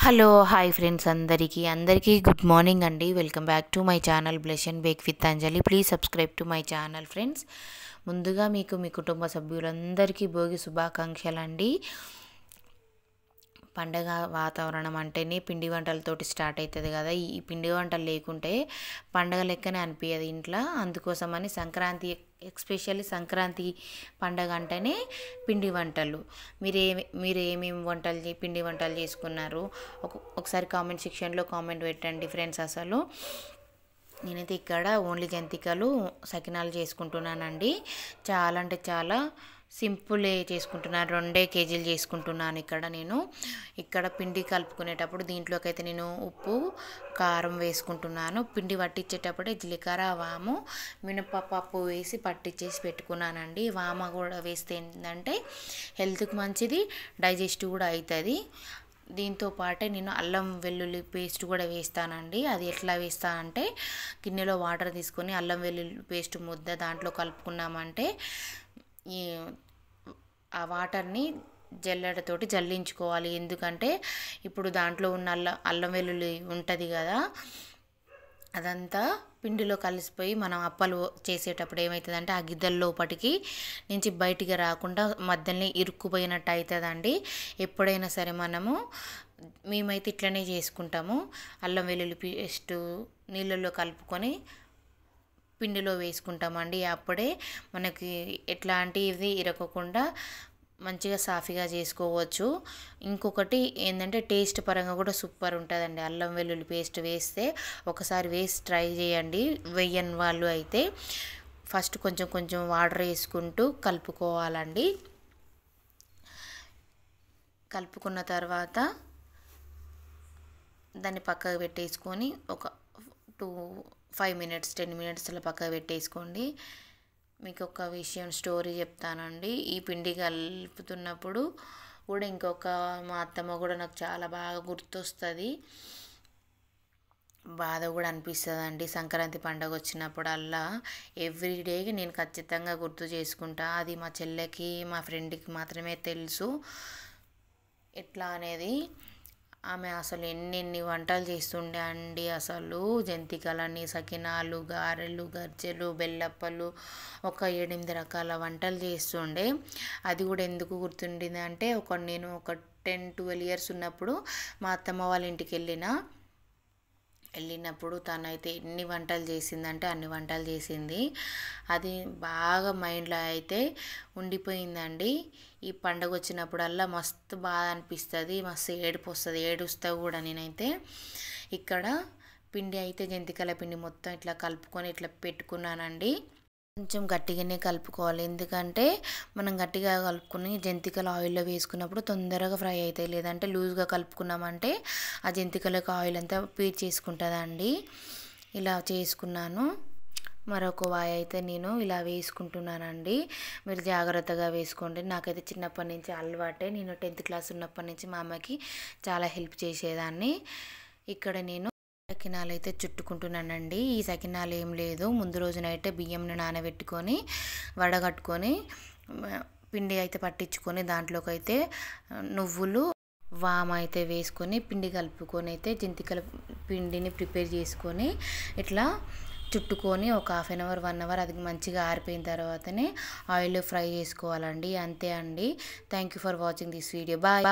Hello hi friends అందరికీ good morning అండి. Welcome back to my channel bless and bake with Anjali. Please subscribe to my channel friends. ముందుగా మీకు మీ కుటుంబ సభ్యులందరికీ భోగి శుభాకాంక్షలు అండి. పండగ వాతావరణం అంటేనే పిండి వంటలతోటి స్టార్ట్ అవుతుంది కదా. ఈ పిండి వంటలు లేకుంటే పండగ లెక్కనే అనిపించదు ఇంట్లో. అందుకోసమని సంక్రాంతి, ఎస్పెషల్లీ సంక్రాంతి పండగ అంటేనే పిండి వంటలు. మీరు ఏమేమి పిండి వంటలు చేసుకున్నారు ఒకసారి కామెంట్ సెక్షన్లో కామెంట్ పెట్టండి ఫ్రెండ్స్. అసలు నేనైతే ఇక్కడ ఓన్లీ జంతికలు సకినాలు చేసుకుంటున్నానండి. చాలా అంటే చాలా సింపుల్ చేసుకుంటున్నాను. 2 కేజీలు చేసుకుంటున్నాను. ఇక్కడ పిండి కలుపుకునేటప్పుడు దీంట్లోకి అయితే నేను ఉప్పు కారం వేసుకుంటున్నాను. పిండి పట్టించేటప్పుడే జీలకర్ర వాము మినపప్పు వేసి పట్టించేసి పెట్టుకున్నానండి. వామ కూడా వేస్తే ఏంటంటే హెల్త్కి మంచిది, డైజెస్ట్ కూడా అవుతుంది. దీంతో పాటే నేను అల్లం వెల్లుల్లి పేస్ట్ కూడా వేస్తానండి. అది ఎట్లా వేస్తా అంటే గిన్నెలో వాటర్ తీసుకొని అల్లం వెల్లుల్లి పేస్ట్ ముద్ద దాంట్లో కలుపుకున్నామంటే ఆ వాటర్ని జల్లెడతోటి జల్లించుకోవాలి. ఎందుకంటే ఇప్పుడు దాంట్లో ఉన్న అల్లం వెల్లుల్లి ఉంటుంది కదా, అదంతా పిండిలో కలిసిపోయి మనం అప్పలు చేసేటప్పుడు ఏమవుతుందంటే ఆ గిద్దల లోపటికి నుంచి బయటికి రాకుండా మధ్యలో ఇరుక్కుపోయినట్టు అవుతుందండి. ఎప్పుడైనా సరే మేమైతే ఇట్లనే చేసుకుంటాము. అల్లం వెల్లుల్లి పేస్ట్ నీళ్ళల్లో కలుపుకొని పిండిలో వేసుకుంటామండి. అప్పుడే మనకి ఎట్లాంటివి ఇరగకుండా మంచిగా సాఫీగా చేసుకోవచ్చు. ఇంకొకటి ఏంటంటే టేస్ట్ పరంగా కూడా సూపర్ ఉంటుందండి. అల్లం వెల్లుల్లి పేస్ట్ వేస్తే ఒకసారి వేసి ట్రై చేయండి. వేయని వాళ్ళు అయితే ఫస్ట్ కొంచెం కొంచెం వాటర్ వేసుకుంటూ కలుపుకోవాలండి. కలుపుకున్న తర్వాత దాన్ని పక్కకు పెట్టేసుకొని ఒక 5 మినిట్స్ 10 మినిట్స్ అలా పక్కకు పెట్టేసుకోండి. మీకు ఒక విషయం స్టోరీ చెప్తానండి. ఈ పిండి కలుపుతున్నప్పుడు కూడా మా అత్తమ్మ కూడా నాకు చాలా బాగా గుర్తొస్తుంది, బాధ కూడా అనిపిస్తుందండి. సంక్రాంతి పండుగ వచ్చినప్పుడల్లా ఎవ్రీడేకి నేను ఖచ్చితంగా గుర్తు చేసుకుంటా. అది మా చెల్లెకి మా ఫ్రెండ్కి మాత్రమే తెలుసు ఎట్లా అనేది. ఆమె అసలు ఎన్ని వంటలు చేస్తుండే అండి. అసలు జంతికలని, సకినాలు, గారెలు, గజ్జలు, బెల్లప్పలు ఒక 7-8 రకాల వంటలు చేస్తుండే. అది కూడా ఎందుకు గుర్తుండింది అంటే నేను ఒక 10-12 ఇయర్స్ ఉన్నప్పుడు మా అత్తమ్మ వాళ్ళ ఇంటికి వెళ్ళినప్పుడు తనైతే ఎన్ని వంటలు చేసిందంటే అన్ని వంటలు చేసింది. అది బాగా మైండ్లో అయితే ఉండిపోయిందండి. ఈ పండుగ వచ్చినప్పుడల్లా మస్తు బాధ అనిపిస్తుంది, మస్తు ఏడుపు వస్తుంది, ఏడుస్తా కూడా. నేనైతే ఇక్కడ జంతికల పిండి మొత్తం ఇట్లా కలుపుకొని ఇట్లా పెట్టుకున్నానండి. కొంచెం గట్టిగానే కలుపుకోవాలి, ఎందుకంటే మనం గట్టిగా కలుపుకొని జంతికలు ఆయిల్లో వేసుకున్నప్పుడు తొందరగా ఫ్రై అవుతాయి. లేదంటే లూజ్గా కలుపుకున్నామంటే ఆ జంతికలకు ఆయిల్ అంతా చేసుకుంటుందండి. ఇలా చేసుకున్నాను. మరొక వాయి అయితే నేను ఇలా వేసుకుంటున్నానండి. మీరు జాగ్రత్తగా వేసుకోండి. నాకైతే చిన్నప్పటి నుంచి అలవాటే. నేను 10th క్లాస్ ఉన్నప్పటి నుంచి మా అమ్మకి చాలా హెల్ప్ చేసేదాన్ని. ఇక్కడ నేను సకినాలు అయితే చుట్టుకుంటున్నానండి. ఈ సకినాలు ఏం లేదు, ముందు రోజునైతే బియ్యంని నానబెట్టుకొని వడగట్టుకొని పిండి అయితే పట్టించుకొని దాంట్లోకి అయితే నువ్వులు వామ అయితే వేసుకొని పిండి కలుపుకొని అయితే జంతికల పిండిని ప్రిపేర్ చేసుకొని ఇట్లా చుట్టుకొని ఒక 1/2 అవర్ 1 అవర్ అది మంచిగా ఆరిపోయిన తర్వాతనే ఆయిల్లో ఫ్రై చేసుకోవాలండి. అంతే అండి. Thank you for watching this video. Bye.